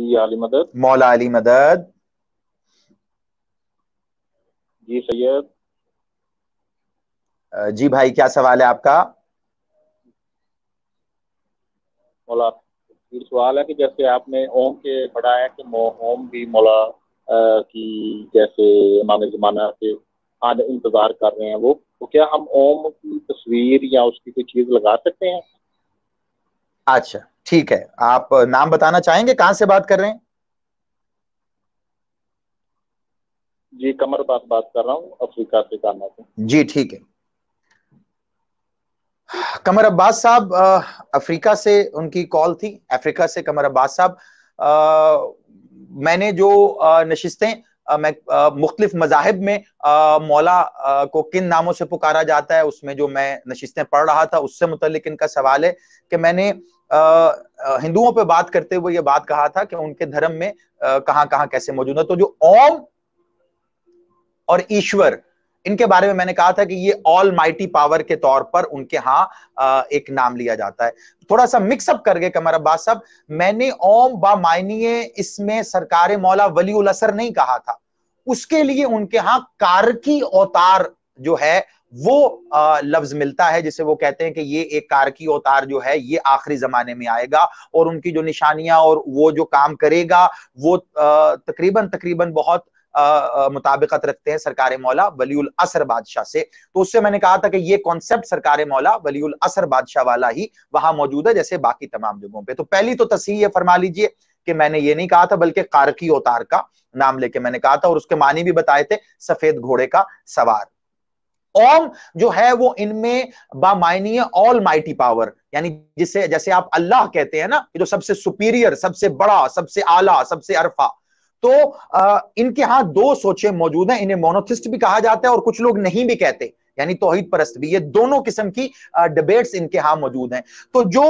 جی علی مدد. مولا علی مدد. جی سید. جی بھائی کیا سوال ہے آپ کا؟ مولا پھر سوال ہے کہ جیسے آپ نے اوم کے پڑھا ہے کہ اوم بھی مولا کی جیسے امام زمانہ کے آج انتظار کر رہے ہیں وہ، تو کیا ہم اوم کی تصویر یا اس کی کوئی چیز لگا سکتے ہیں؟ اچھا ٹھیک ہے، آپ نام بتانا چاہیں گے، کہاں سے بات کر رہے ہیں؟ جی قمر بات کر رہا ہوں افریقہ سے کرنا سے. جی ٹھیک ہے. قمر عباس صاحب افریقہ سے ان کی کال تھی، افریقہ سے قمر عباس صاحب. میں نے جو نشستیں مختلف مذاہب میں مولا کو کن ناموں سے پکارا جاتا ہے، اس میں جو میں نشستیں پڑھ رہا تھا اس سے متعلق ان کا سوال ہے کہ میں نے ہندوؤں پہ بات کرتے ہوئے یہ بات کہا تھا کہ ان کے دھرم میں کہاں کہاں کیسے موجود ہے. تو جو اوم اور ایشور، ان کے بارے میں نے کہا تھا کہ یہ آل مائٹی پاور کے طور پر ان کے ہاں ایک نام لیا جاتا ہے. تھوڑا سا مکس اپ کر گئے قمر عباس صاحب، میں نے اوم با معنی اس میں سرکار مولا ولی الاثر نہیں کہا تھا، اس کے لیے ان کے ہاں کارکی اوتار جو ہے وہ لفظ ملتا ہے، جسے وہ کہتے ہیں کہ یہ ایک کارکی اوتار جو ہے یہ آخری زمانے میں آئے گا، اور ان کی جو نشانیاں اور وہ جو کام کرے گا وہ تقریباً بہت مطابقت رکھتے ہیں سرکار مولا ولی الاثر بادشاہ سے. تو اس سے میں نے کہا تھا کہ یہ کانسیپٹ سرکار مولا ولی الاثر بادشاہ والا ہی وہاں موجود ہے جیسے باقی تمام جگہوں پہ. تو پہلی تو تصحیح یہ فرما لیجئے کہ میں نے یہ نہیں کہا تھا بلکہ کارکی اوتار کا نام لے کے میں نے کہا تھا، اور اس کے معنی بھی بتائے تھے سفید گھوڑے کا سوار. اوم جو ہے وہ ان میں بامعنی آل مائٹی پاور، یعنی جیسے آپ اللہ کہتے ہیں نا، جو سب سے سپیریئر، سب سے بڑا، سب سے اعلیٰ، سب سے عرفہ. تو ان کے ہاں دو سوچیں موجود ہیں، انہیں مونوتھسٹ بھی کہا جاتا ہے اور کچھ لوگ نہیں بھی کہتے، یعنی توحید پرست بھی. یہ دونوں قسم کی ڈیبیٹس ان کے ہاں موجود ہیں. تو جو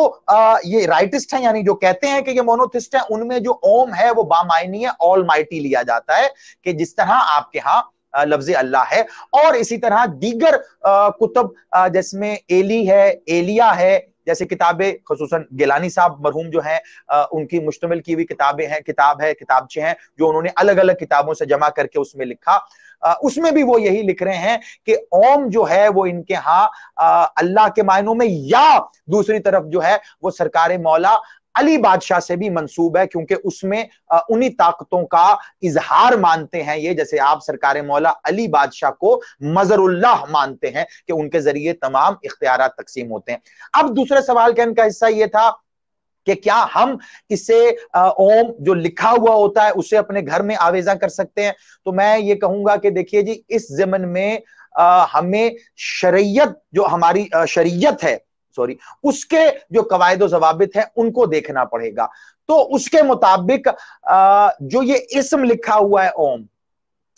یہ رائٹسٹ ہیں، یعنی جو کہتے ہیں کہ یہ مونوتھسٹ ہیں، ان میں جو اوم ہے وہ بامعنی آل مائٹی لیا جاتا ہے، کہ جس طرح آپ کے ہاں لفظ اللہ ہے. اور اسی طرح دیگر کتب جس میں ایلی ہے، ایلیا ہے، جیسے کتابیں خصوصاً گیلانی صاحب مرحوم جو ہیں ان کی مشتمل کی ہوئی کتابیں ہیں، کتابچے ہیں جو انہوں نے الگ الگ کتابوں سے جمع کر کے اس میں لکھا. اس میں بھی وہ یہی لکھ رہے ہیں کہ اوم جو ہے وہ ان کے ہاں اللہ کے معنوں میں، یا دوسری طرف جو ہے وہ سرکار مولا علی بادشاہ سے بھی منسوب ہے، کیونکہ اس میں انہی طاقتوں کا اظہار مانتے ہیں یہ، جیسے آپ سرکار مولا علی بادشاہ کو مظہر اللہ مانتے ہیں کہ ان کے ذریعے تمام اختیارات تقسیم ہوتے ہیں. اب دوسرے سوال کا ان کا حصہ یہ تھا کہ کیا ہم اسے اوم جو لکھا ہوا ہوتا ہے اسے اپنے گھر میں آویزاں کر سکتے ہیں؟ تو میں یہ کہوں گا کہ دیکھیے جی، اس ضمن میں ہمیں شریعت، جو ہماری شریعت ہے اس کے جو قواعد و ضوابط ہیں ان کو دیکھنا پڑے گا. تو اس کے مطابق جو یہ اسم لکھا ہوا ہے اوم،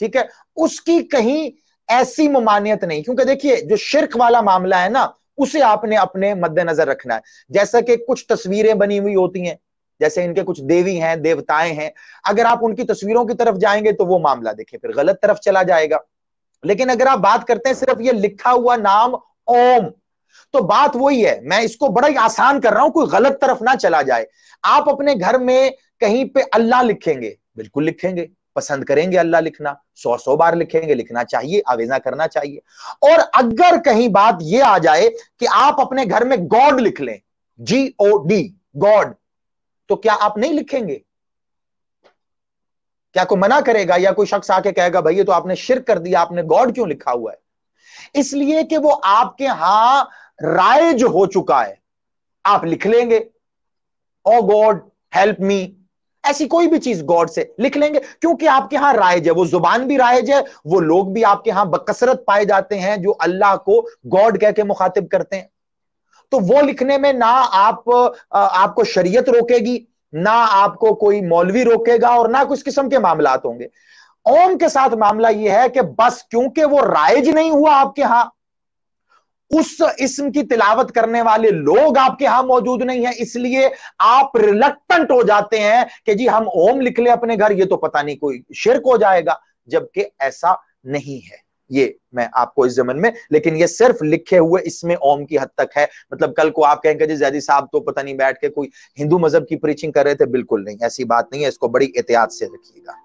ٹھیک ہے، اس کی کہیں ایسی ممانعت نہیں، کیونکہ دیکھیے جو شرک والا معاملہ ہے نا اسے آپ نے اپنے مد نظر رکھنا ہے. جیسا کہ کچھ تصویریں بنی ہوئی ہوتی ہیں، جیسے ان کے کچھ دیوی ہیں، دیوتائیں ہیں، اگر آپ ان کی تصویروں کی طرف جائیں گے تو وہ معاملہ دیکھیں پھر غلط طرف چلا جائے گا. لیکن اگر آپ بات کرتے ہیں صرف یہ لکھا ہوا نام اوم، تو بات وہی ہے، میں اس کو بڑا ہی آسان کر رہا ہوں، کوئی غلط طرف نہ چلا جائے. آپ اپنے گھر میں کہیں پہ اللہ لکھیں گے، بالکل لکھیں گے، پسند کریں گے اللہ لکھنا، 100 بار لکھیں گے، لکھنا چاہیے، آویزاں کرنا چاہیے. اور اگر کہیں بات یہ آ جائے کہ آپ اپنے گھر میں گاڈ لکھ لیں، GOD گاڈ، تو کیا آپ نہیں لکھیں گے؟ کیا کوئی منع کرے گا، یا کوئی شخص آ کے کہے گا بھائی یہ تو آپ نے شرک کر دیا، آپ نے گاڈ کیوں لکھا ہوا ہے؟ اس لیے کہ وہ آپ کے ہاں رائج ہو چکا ہے. آپ لکھ لیں گے او گاڈ ہیلپ می، ایسی کوئی بھی چیز گاڈ سے لکھ لیں گے، کیونکہ آپ کے ہاں رائج ہے، وہ زبان بھی رائج ہے، وہ لوگ بھی آپ کے ہاں بکثرت پائے جاتے ہیں جو اللہ کو گاڈ کہہ کے مخاطب کرتے ہیں. تو وہ لکھنے میں نہ آپ کو شریعت روکے گی، نہ آپ کو کوئی مولوی روکے گا، اور نہ کچھ قسم کے معاملات ہوں گے. اوم کے ساتھ معاملہ یہ ہے کہ بس کیونکہ وہ رائج نہیں ہوا آپ کے ہاں، اس اسم کی تلاوت کرنے والے لوگ آپ کے ہاں موجود نہیں ہیں، اس لیے آپ ریلکٹنٹ ہو جاتے ہیں کہ جی ہم اوم لکھ لیں اپنے گھر، یہ تو پتہ نہیں کوئی شرک ہو جائے گا، جبکہ ایسا نہیں ہے. یہ میں آپ کو اس زمن میں، لیکن یہ صرف لکھے ہوئے اس میں اوم کی حد تک ہے. مطلب کل کو آپ کہیں گے جی زیدی صاحب تو پتہ نہیں بیٹھ کے کوئی ہندو مذہب کی پریچنگ کر رہے تھے، بالکل نہیں، ایسی بات نہیں ہے، اس کو بڑی احتیاط سے رکھیے گا.